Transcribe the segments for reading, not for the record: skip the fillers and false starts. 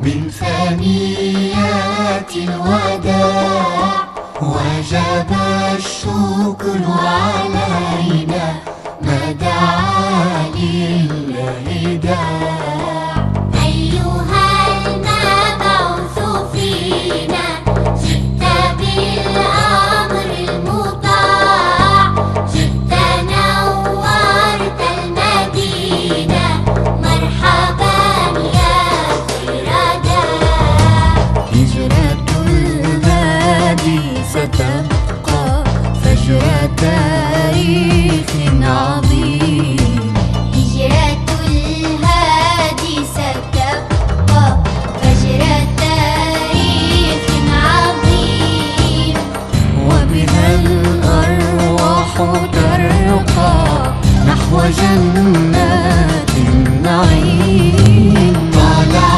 من ثنيات الوداع وجب الشكر علينا ما دعا لله داع أيها المبعوث فينا جئت بالأمر المطاع جئت نورت المدينة مرحبا يا خير داع هجرة الهادي ستبقى فجر تاريخ عظيم هجرة الهادي ستبقى فجر تاريخ عظيم وبها الأرواح ترقى نحو جنات النعيم طلع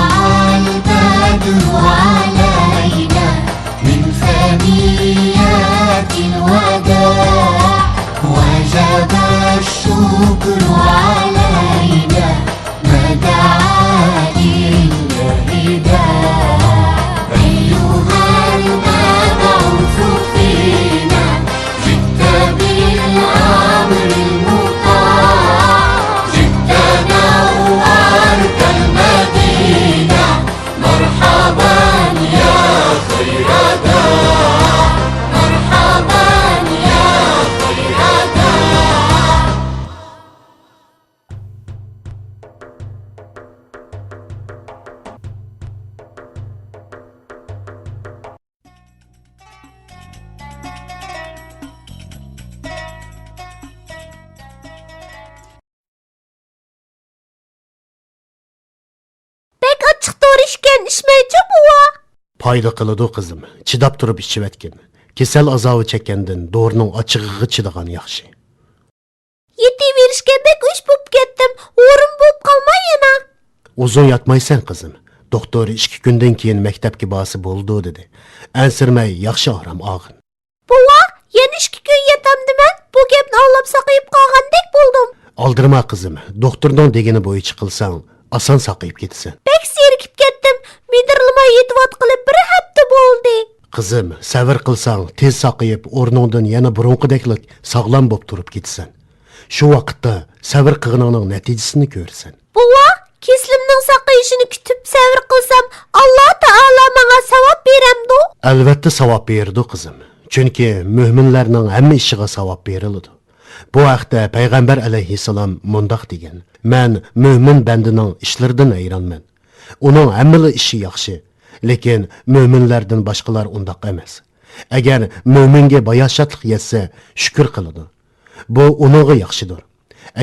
البدر علينا من ثنيات الوداع وجب الشكر علينا ما دعا لله داع أيها المبعوث فينا جئت بالأمر المطاع جئت نورت المدينة مرحبا يا خير داع مرحبا يا خير داع Bek açıq doğru işkən içmeyce buva. Payda qiladi qizim. Chidab turib ichivatgin. Kesal azobi chekkandan do'rining ochig'iga chidagan yaxshi. Yeti verişke bek uş bop kettim. Orun bop kalmay yana. Uzun yatmaysan qizim. Doktor 2 kundan keyin maktabga borsa bo'ldi dedi. Ansirmay yaxshi orom og'in. Buva, yen 2 gün yatam demen. Bu gepni anlap saqayıp qalgandek buldum. Aldirma qizim. Doktorning degani bo'yicha qilsang, oson saqayib ketasan. Bek serikip kettim. Midirlimay yetvat qilib bir hafta bo'ldi. Qizim, sabr qilsang, tez saqayib, o'rningdan yana burunqideklik sog'lom bo'lib turib ketasan. Shu vaqtda sabr qilganingning natijasini ko'rasan. Buva, keslimning saqayışını kütüp sabr qilsam, Allah Taala bana savab beremdi. Albatta savob berdi qizim. Chunki mu'minlarning hamma ishiga savob beriladi. Bu haqda payg'ambar alayhissalom mundoq degan: "Men mu'min bandining ishlaridan hayronman. Uning hamma ishi yaxshi, lekin mu'minlardan boshqalar undoq emas. Agar mu'minga bayoshatlik yetsa, shukr qiladi. Bu uningga yaxshidir.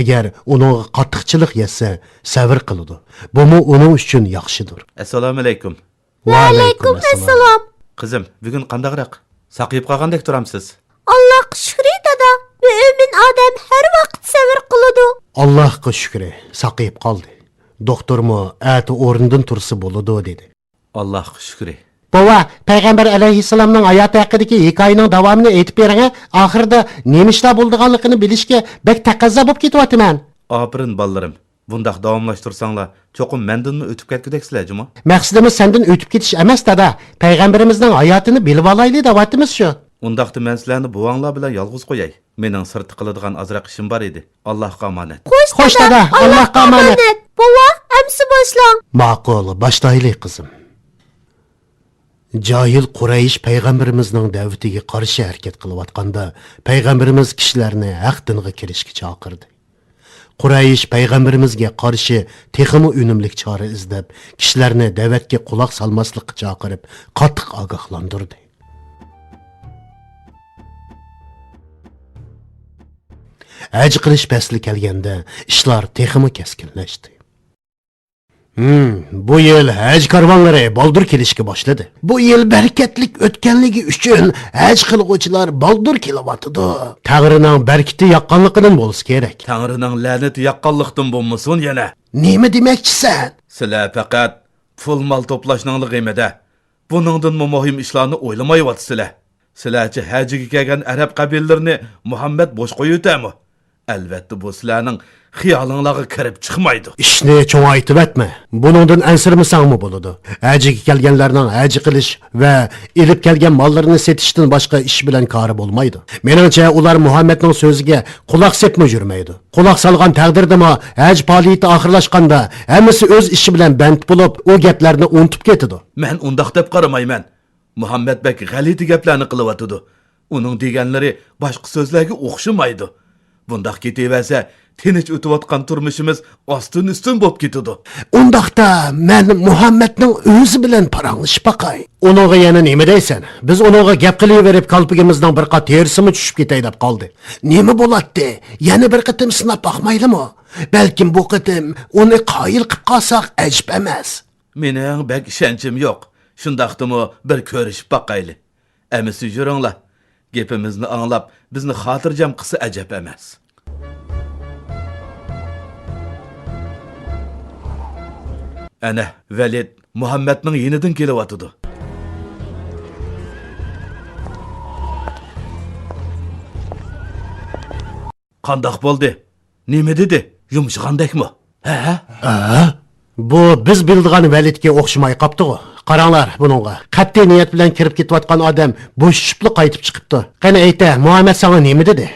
Agar uningga qattiqchilik yetsa, sabr qiladi. Bu uning uchun yaxshidir." Assalomu alaykum. Va alaykum assalom. Qizim, bugun qandaqroq? Saqayib qolgandek turamsiz. Allohga shukr dada. Mümin adam her vaqt sabr qiladi. Allohga shukri, saqayib qoldi. Doktormu ati o'rnidan tursa bo'ladi dedi. Allohga shukri. Bova, payg'ambar alayhissalomning hayoti haqidagi hikoyaning davomini aytib bering. Oxirida nima ishlar bo'lganligini bilishga bek taqozo bo'lib ketyapman. Apirin ballarim. Bundaq davomlashtirsanglar, cho'qim mendanmi o'tib ketgudeksizlar, juma? Maqsadimiz sendan o'tib ketish emas, dada. Payg'ambarimizning hayotini bilib olaylik deyapmiz shu. Undaqda men sizlarni buvanglar bilan yolg'iz qo'yay. Mening sirti qiladigan azroq ishim bor edi. Allohga omonat. Xo'sh dada, Allohga omonat. Bova, amsi boshlang. Ma'qul, boshlaylik qizim. Jahil Quraysh payg'ambarimizning da'vatiga qarshi harakat qilayotganda, payg'ambarimiz kishilarni haq dinga kirishga chaqirdi. Quraysh payg'ambarimizga qarshi texmi unumlik chora izlab, kishilarni da'vatga quloq solmaslikka chaqirib, qattiq ogohlantirdi. Haj qilish fasli kelganda ishlar texmi keskinlashdi. Bu yil haj karvonlari baldur kelishga boshladi. Bu yil bereketlik o'tganligi uchun haj qiluvchilar baldur kelyapti. Tangrining barkiti yaqqanligidan bo'lsa kerak. Tangrining la'nati yaqqanlikdan bo'lmasin yana. Nima demoqchisan? Sizlar faqat pul mol to'plashning g'imida. Buningdan muhim ishlarni o'ylamayapsizlar. Sizlarchi hajiga kelgan arab qabillarini Muhammad bo'sh qo'yib o'tami? Albatta bu sizlarning xiyolinglarga kirib chiqmaydi. İşni çoğaytıp etme. Bunundan ensirmisangmı buludu? Hacıga kelganlarning hacı qilish va elib kelgan mallarını setishdan boshqa ish bilan kori bo'lmaydi. Meningcha ular Muhammadning so'ziga quloq sepmi yurmaydi. Quloq solgan taqdirdami haj faoliyati oxirlashganda hammasi o'z ishi bilan band bo'lib, u gaplarni unutib ketadi. Men undaq deb qaramayman. Muhammad bek g'alati gaplarni qilyotdi. Uning deganlari boshqa so'zlarga o'xshamaydi. Bundaq ketaversa, tinch o'tayotgan turmushimiz ostin ustin bo'lib ketadi. Undaqda men Muhammadning o'zi bilan paranglashib baqay. Uningga yana nima deysan? Biz uningga gap qilaverib qalbimizdan bir qat tersimi tushib ketay deb qoldi. Nima bo'ladi? Yana bir qatim sinab baqmaydimi? Balkim bu qatim uni qoyil qilib qolsak ajib emas. Mening bek ishonchim yo'q. Shundaqdimi bir ko'rishib baqayli. Amisi yuringlar. Gapimizni anglab, bizni xotirjam qilsa ajab emas. Ana, Valid Muhammadning yenidan kelyotdi. Qandaq bo'ldi? Nima dedi? Yumshagandakmi? Bu biz bildigan Validga o'xshamay qopdi-ku. Qaranglar buningga. Qat'iy niyat bilan kirib ketayotgan odam bo'shishibli qaytib chiqibdi. Qani ayta, Muhammad sana nima dedi?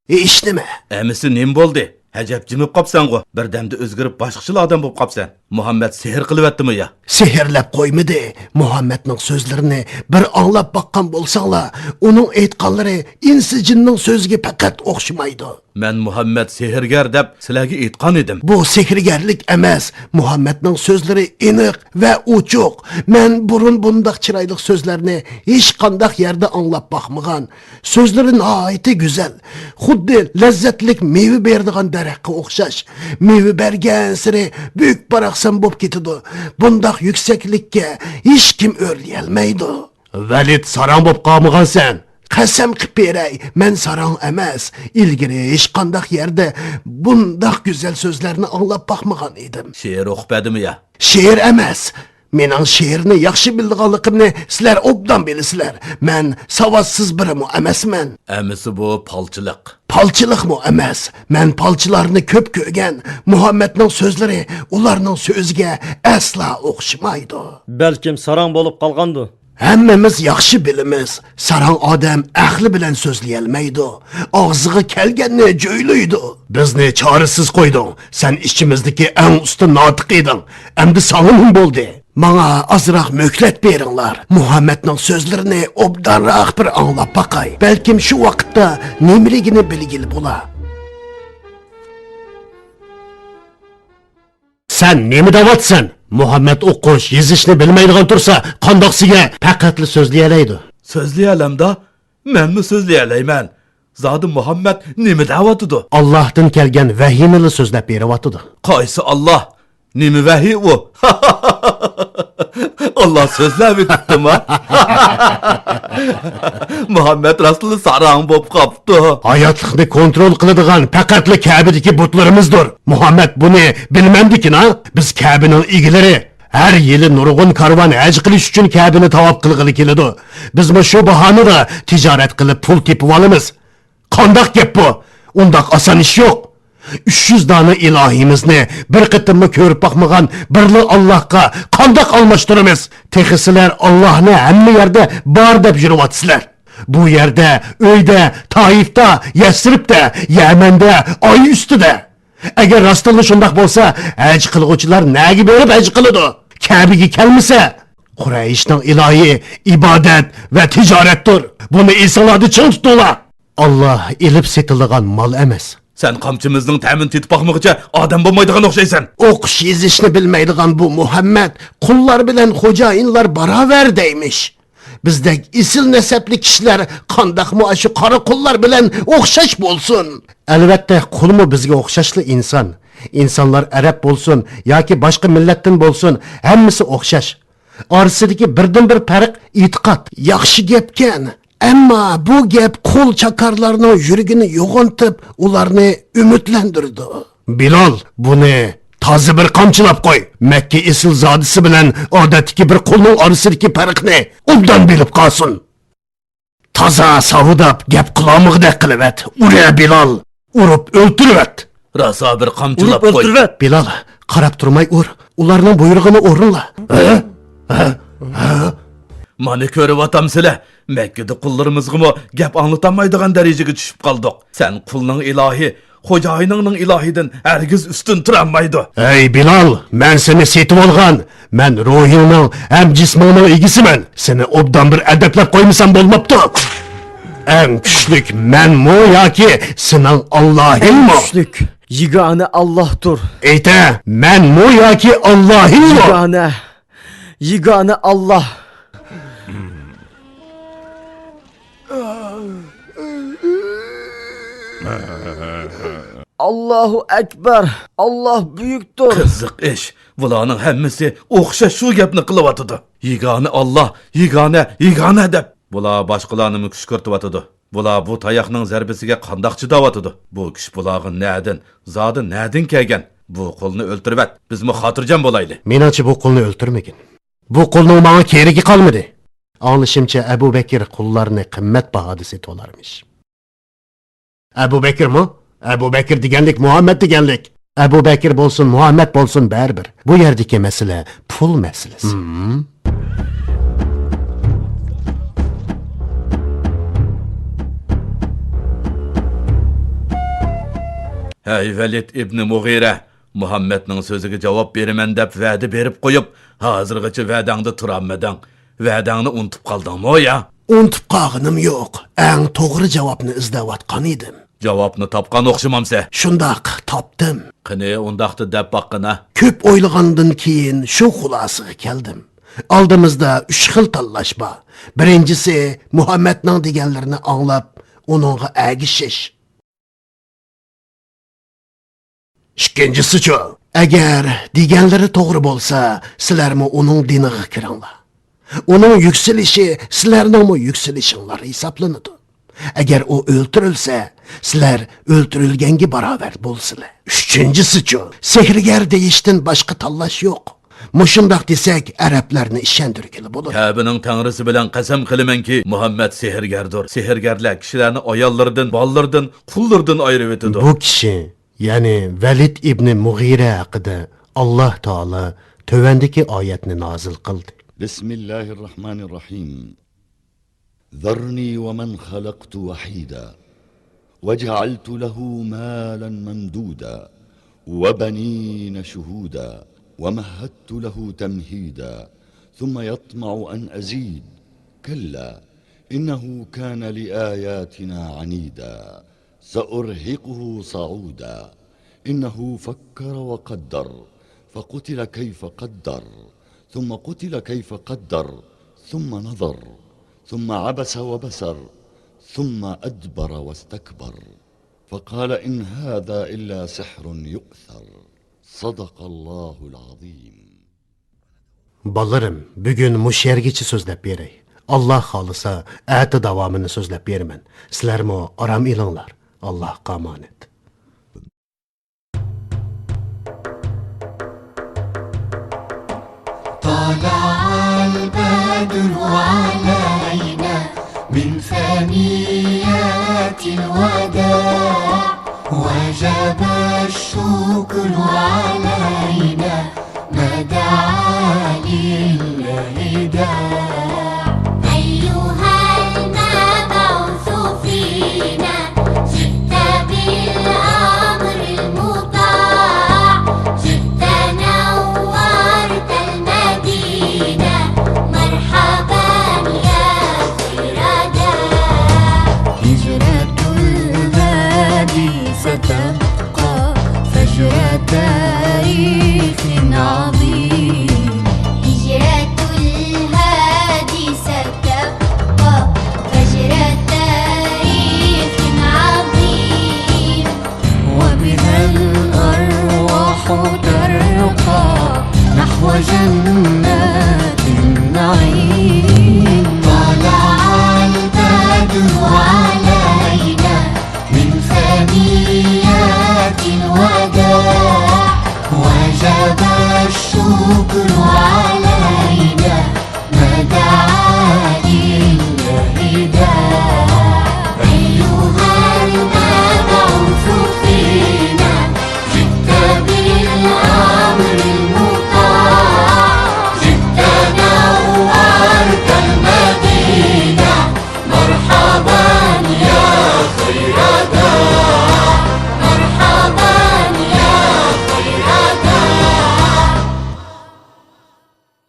Ish nima? Amisi nima bo'ldi? Hajab jimib qopsan-ku. Birdamda o'zgarib boshqacha odam bo'lib qopsan. Muhammad sehr qilyaptimi ya? Sehrlab qo'ymadi. Muhammadning so'zlarini bir anglab baqqan bo'lsanglar, uning aytganlari insi jinning so'ziga faqat o'xshamaydi. Men Muhammad sehrgar deb sizlarga aytgan edim. Bu sehrgarlik emas. Muhammadning so'zlari aniq va ochiq. Men burun bundaq chiroyli so'zlarni hech qanday yerda anglab baqmagan. So'zlari nihoyatda go'zal. Xuddi lazzatlik meva beradigan daraxtga o'xshash. Meva bergan siri buyuk baraqsan bo'lib ketadi. Bundaq yuksaklikka hech kim o'rlay olmaydi. Valid sarang bo'lib qolmagansan. Qasam qilib beray, men sarang emas. Ilgari hech qanday yerda bundaq go'zal so'zlarni anglab baqmagan edim. She'r o'qipadimi ya? She'r emas. Mening she'rni yaxshi bilganligimni sizlar obdan bilasizlar. Men savotsiz birim emasman. Amisi bu palchilik. Palchilikmi emas. Men palchilarni ko'p ko'rgan. Muhammadning so'zlari ularning so'ziga asla o'xshamaydi. Balkim sarang bo'lib qolgandi. Hammamiz yaxshi bilamiz. Sarang odam ahli bilan so'zlay olmaydi. Og'ziga kelganni jo'ylaydi. Bizni chorasiz qo'yding. Sen ichimizdagi eng usta notiq eding. Endi sog'in bo'ldi. Manga azroq mo'klat beringlar. Muhammadning so'zlarini obdanroq bir anglab baqay. Balkim shu vaqtda nimaligini bilgil bo'la. Sen nima deyapsan? Muhammad o'qish, yozishni bilmaydigan tursa, qandoqsiga faqatli so'zlay oladi. So'zlay olamda? Menmi so'zlay olayman? Zodi Muhammad nima deyapti? Allohdan kelgan vahiyni so'zlab beryapti. Qaysi Alloh? Nima vahiy u? Allah so'zlab o'tibdimi? Muhammad Rasul sarang bo'lib qopti. Hayotlikni kontrol qiladigan faqatli Ka'badagi butlarimizdir. Muhammad buni bilmamdikin-a? Biz Ka'baning egilari. Har yili nurg'un karvon haj qilish uchun Ka'bani tavob qilg'ili keladi. Biz shu bahonada tijorat qilib pul tepib olamiz. Qandoq gap bu? Undaq oson ish yo'q. 300 dona ilohimizni bir qitimni ko'rib baqmagan birli Allohga qandoq almashtiramiz? Texisilar Allohni hamma yerda bor deb yuribsizlar. Bu yerda, uyda, Toifda, Yasribda, Yamanda, oy ustida. Agar rostdan shundoq bo'lsa, haj qilguvchilar nega berib haj qiladi? Ka'baga kelmasa, Qurayshning ilohiy ibodat va tijoratdir. Buni esinglarda ching tutinglar. Alloh ilib setilgan mol emas. Sen qamchimizning ta'min tetib baqmoqcha odam bo'lmaydigan o'xshaysan. O'qish yozishni bilmaydigan bu Muhammad qullar bilan xo'jayinlar barobar deymish. Bizdek isil nasabli kishilar qandoqmi shu qora qullar bilan o'xshash bo'lsin? Albatta, qulmi bizga o'xshashli inson. İnsanlar Arab bo'lsin yoki boshqa millatdan bo'lsin, hammasi o'xshash. Orasidagi birdan bir farq e'tiqod. Yaxshi gapkan. Ammo bu gap qo'l chakarlarning yuragini yo'g'ontib, ularni umidlantirdi. Bilal, buni toza bir qamchilab qo'y. Makka isil zodisi bilan odatdagi bir qo'lning orasidagi farqni obdan bilib qolsin. Toza savudab gap qilomig'ida qilib et. Ura Bilal. Urib o'ltirivet. Rasa bir qamchilab Urib qo'y. o'ltirib. Bilal, qarab turmay ur. Ularning buyrug'ini o'rinla. Mani ko'rib sizlar. Makkada qullarimizg'imi gap anglatamaydigan darajaga tushib qoldik. Sen qulning ilohi, xo'jayiningning ilohidan hargiz ustun turolmaydi. Ey Bilal, men seni setib olgan. Men ruhingning ham jismingning egisiman. Seni obdan bir adablab qo'ymasam bo'lmabdi. Eng kuchlik menmi yoki sening Allohingmi? Kuchlik. Yigane Allah'tur. Ayta, menmi yoki Allohingmi? Yigane Allah. Allahu Ekber. Allah büyüktür. Qiziq ish. Bularning hammasi o'xshash shu gapni qilyotidi. Yigani Allah, yigana deb. Bular boshqalarni kuch ko'rtyotidi. Bular bu tayoqning zarbasiga qandoq chidayotidi? Bu kuch bularga nadin, zodi nadin kelgan. Bu qo'lni o'ltirib, bizmi xotirjam bo'laylik. Menimcha bu qulni o'ltirmagin. Bu qulning menga keragi qolmadi. Anglashimcha Abu Bakr qullarni qimmat bahoda setib olarmish. Abu Bakrmi? Abu Bakr deganlik Muhammad deganlik. Abu Bakr bo'lsin, Muhammad bo'lsin baribir. Bu yerdagi masala pul masalasi. Hey Velid ibn Mughira, Muhammadning so'ziga javob beraman deb va'da berib qo'yib, hozirgacha va'dangda turolmading. Va'dangni unutib qoldingmi ya? Unutib qolganim yo'q. Eng to'g'ri javobni izlayotgan edim. Javobni topgan o'xshamamsa. Shundoq topdim. Qani undaqda deb boqqina. Ko'p o'ylagandan keyin shu xulosaga keldim. Oldimizda 3 xil tanlash bor. Birinchisi Muhammadning deganlarini anglab, uningga agishish. Ikkinchisi-chi, agar deganlari to'g'ri bo'lsa, sizlarmi uning diniga kiringlar. Uning yuksalishi sizlarning yuksalishinglar hisoblanadi. Agar u o'ltirilsa, sizlar o'ltirilganga barobar bo'lsizlar. Uchinchisi-chi, sehrgar deyishdan boshqa tanlash yo'q. Mushundaq desak, arablarni ishontirgili bo'ladi. Kabe'ning tanrisi bilan qasam qilamanki, Muhammad sehrgardir. Sehrgarlar kishilarni ayollaridan, bolalardan, qullardan ayirib etadi. Bu kishi, ya'ni Velid ibn Mughira haqida Alloh taolo tövendeki oyatni nozil qildi. Bismillahirrahmanirrahim. ذرني ومن خلقت وحيدا وجعلت له مالا ممدودا وبنين شهودا ومهدت له تمهيدا ثم يطمع أن أزيد كلا إنه كان لآياتنا عنيدا سأرهقه صعودا إنه فكر وقدر فقتل كيف قدر ثم قتل كيف قدر ثم نظر ثم عبس وبسر ثم أدبر واستكبر فقال إن هذا إلا سحر يؤثر صدق الله العظيم. Balarim, bugün mush yergacha so'zlab beray. Alloh xolisa, ati davomini so'zlab beraman. Sizlarmi orom elinglar. Allohga omonat. طلع البدر علينا من ثنيات الوداع وجب الشكر علينا ما دعا لله داع أيها المبعوث فينا جئت بالأمر المطاع جئت نورت المدينة